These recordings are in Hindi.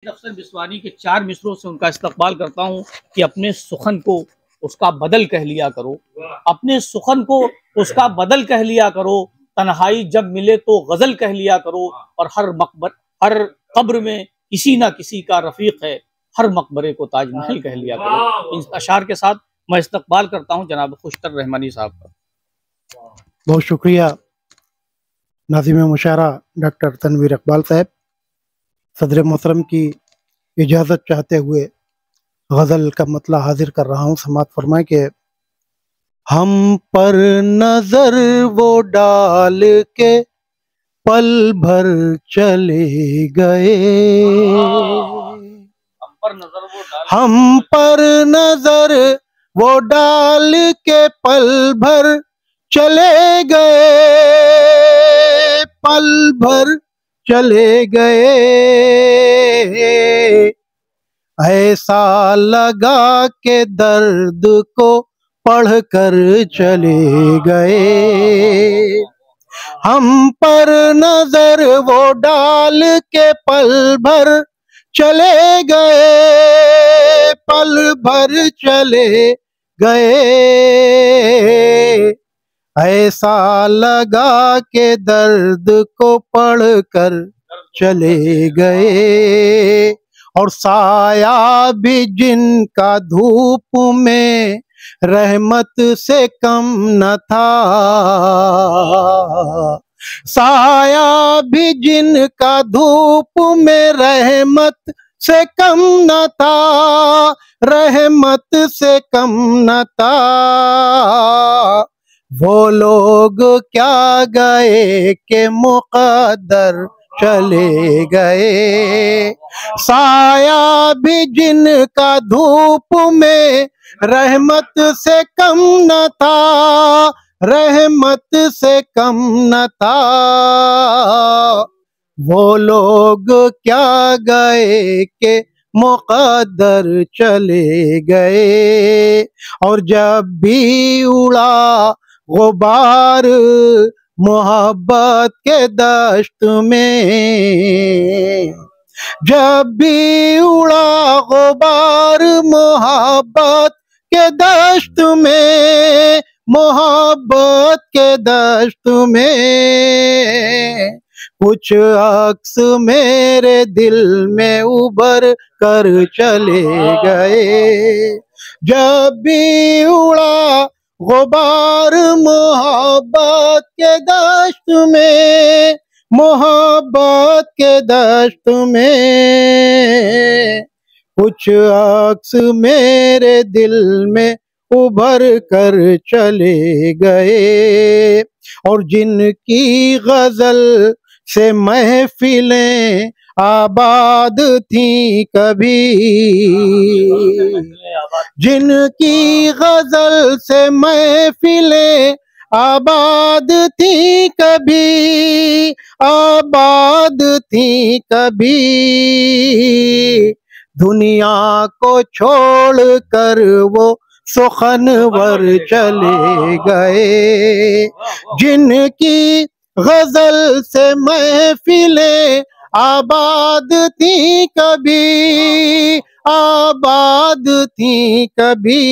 अफसर बिस्वानी के 4 मिसरों से उनका इस्तकबाल करता हूँ कि अपने सुखन को उसका बदल कह लिया करो, अपने सुखन को उसका बदल कह लिया करो, तन्हाई जब मिले तो गजल कह लिया करो, और हर कब्र में किसी ना किसी का रफीक है, हर मकबरे को ताजमहल कह लिया करो। इन अशार के साथ मैं इस्तकबाल करता हूँ जनाब खुशतर रहमानी साहब का। बहुत शुक्रिया नाज़िम मुशायरा डॉक्टर तनवीर इकबाल साहब। सदर मोहतरम की इजाज़त चाहते हुए गज़ल का मतला हाजिर कर रहा हूँ। समात फरमाए कि हम पर नजर वो डाल के पल भर चले गए, हम पर नजर वो डाल के पल भर चले गए, पल भर चले गए। ऐसा लगा के दर्द को पढ़कर चले गए, हम पर नजर वो डाल के पल भर चले गए, पल भर चले गए। ऐसा लगा के दर्द को पढ़कर चले गए, और साया भी जिनका धूप में रहमत से कम न था, साया भी जिनका धूप में रहमत से कम न था, रहमत से कम न था। वो लोग क्या गए के मुक़द्दर चले गए, साया भी जिनका धूप में रहमत से कम न था, रहमत से कम न था। वो लोग क्या गए के मुक़द्दर चले गए, और जब भी उड़ा गुबार मोहब्बत के दश्त में, जब भी उड़ा गुबार मोहब्बत के दश्त में, मोहब्बत के दश्त में, कुछ अक्स मेरे दिल में उभर कर चले गए। जब भी उड़ा गुबार मोहब्बत के दश्त में, मोहब्बत के दश्त में, कुछ अक्स मेरे दिल में उभर कर चले गए। और जिनकी गजल से महफिलें आबाद थी कभी, जिनकी गजल से महफिलें आबाद थी कभी, आबाद थी कभी, दुनिया को छोड़ कर वो सुखनवर चले गए। जिनकी गजल से महफिलें आबाद थी कभी, आबाद थी कभी,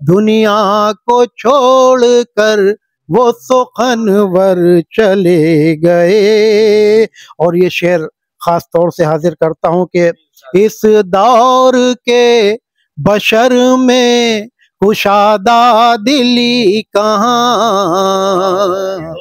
दुनिया को छोड़ कर वो सुखनवर चले गए। और ये शेर खास तौर से हाजिर करता हूँ कि इस दौर के बशर में कुशादा दिली कहाँ,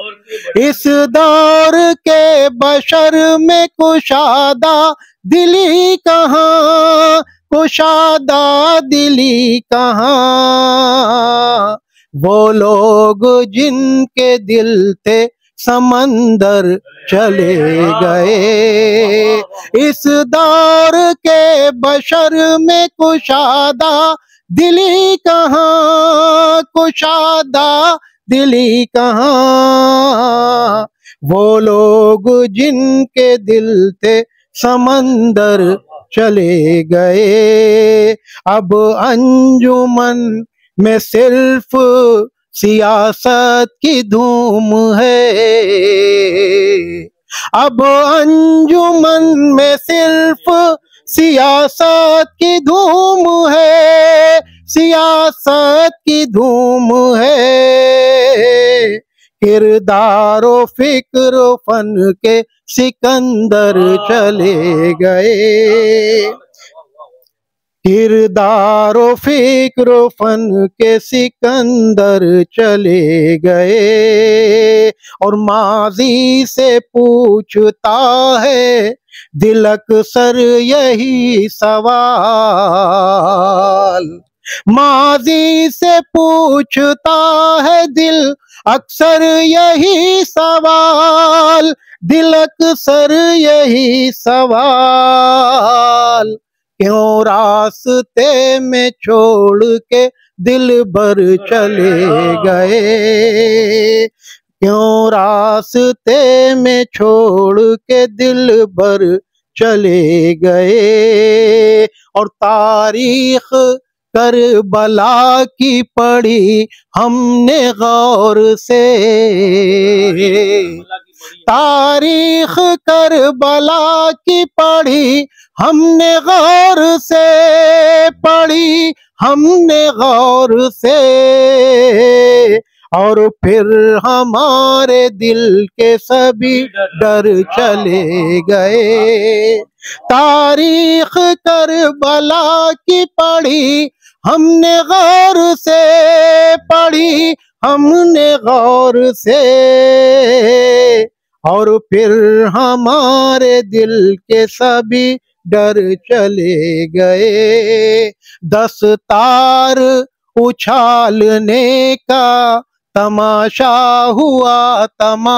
इस दौर के बशर में कुशादा दिली कहाँ, कुशादा दिली कहाँ। वो लोग जिनके दिल थे समंदर चले गए, इस दौर के बशर में कुशादा दिली कहाँ, कुशादा दिली कहाँ। वो लोग जिनके दिल थे समंदर चले गए। अब अंजुमन में सिर्फ सियासत की धूम है, अब अंजुमन में सिर्फ सियासत की धूम है, सियासत की धूम है। किरदारो फिक्र फन के सिकंदर चले गए, किरदारो फिक्र फन के सिकंदर चले गए। और माजी से पूछता है दिल अक्सर यही सवाल, माजी से पूछता है दिल अक्सर यही सवाल, दिल अक्सर यही सवाल। क्यों रास्ते में छोड़ के दिल भर चले गए, क्यों रास्ते में छोड़ के दिल भर चले गए। और तारीख करबला की पढ़ी हमने गौर से, तारीख करबला की पढ़ी हमने गौर से, पढ़ी हमने गौर से। और फिर हमारे दिल के सभी डर चले गए। तारीख करबला की पढ़ी हमने गौर से, पढ़ी हमने गौर से। और फिर हमारे दिल के सभी डर चले गए। दस्तार उछालने का तमाशा हुआ तमाम,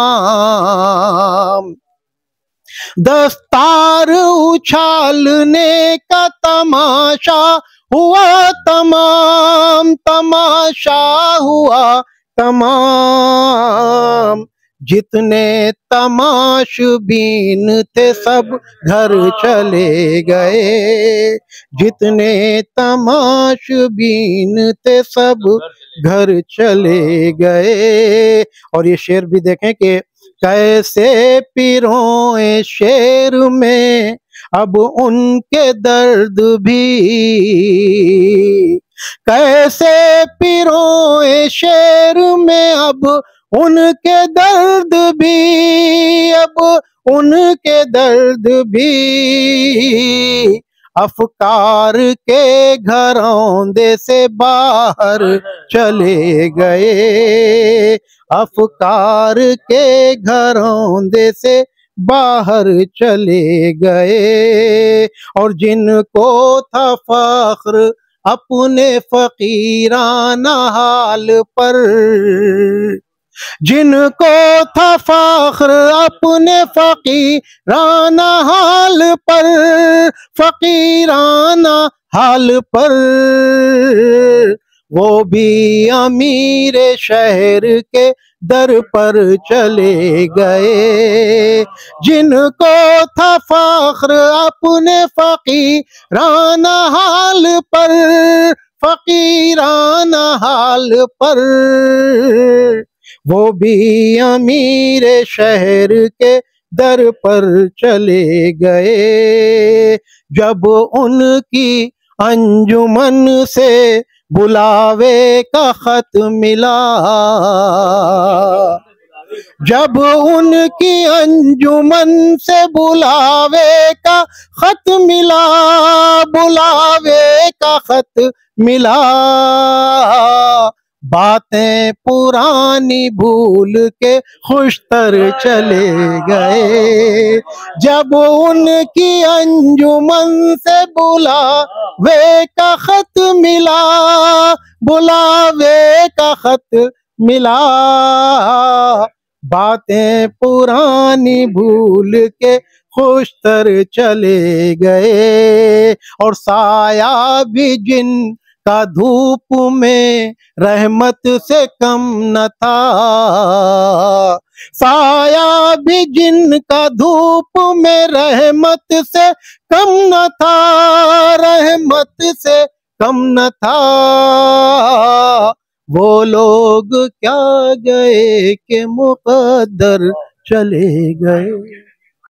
दस्तार उछालने का तमाशा हुआ तमाम, तमाशा हुआ तमाम। जितने तमाशबीन थे सब घर चले गए, जितने तमाशबीन थे सब घर चले गए। और ये शेर भी देखें कि कैसे पीरों शेर में अब उनके दर्द भी, कैसे पीरों शेर में अब उनके दर्द भी, अब उनके दर्द भी। अफकार के घरौंदे से बाहर चले गए, अफकार के घरौंदे से बाहर चले गए। और जिनको था फख्र अपने फकीराना हाल पर, जिनको था फख्र अपने फकीराना हाल पर, फकीराना हाल पर, वो भी अमीर शहर के दर पर चले गए। जिनको था फख्र अपने फकीराना हाल पर, फकीराना हाल पर, वो भी अमीर शहर के दर पर चले गए। जब उनकी अंजुमन से बुलावे का खत मिला, जब उनकी अंजुमन से बुलावे का खत मिला, बुलावे का खत मिला, बातें पुरानी भूल के खुशतर चले गए। जब उनकी अंजुमन से बुलावे का खत मिला, बुलावे का खत मिला, बातें पुरानी भूल के खुशतर चले गए। और साया भी जिन का धूप में रहमत से कम न था, साया भी जिनका धूप में रहमत से कम न था, रहमत से कम न था। वो लोग क्या गए कि मुक़द्दर चले गए।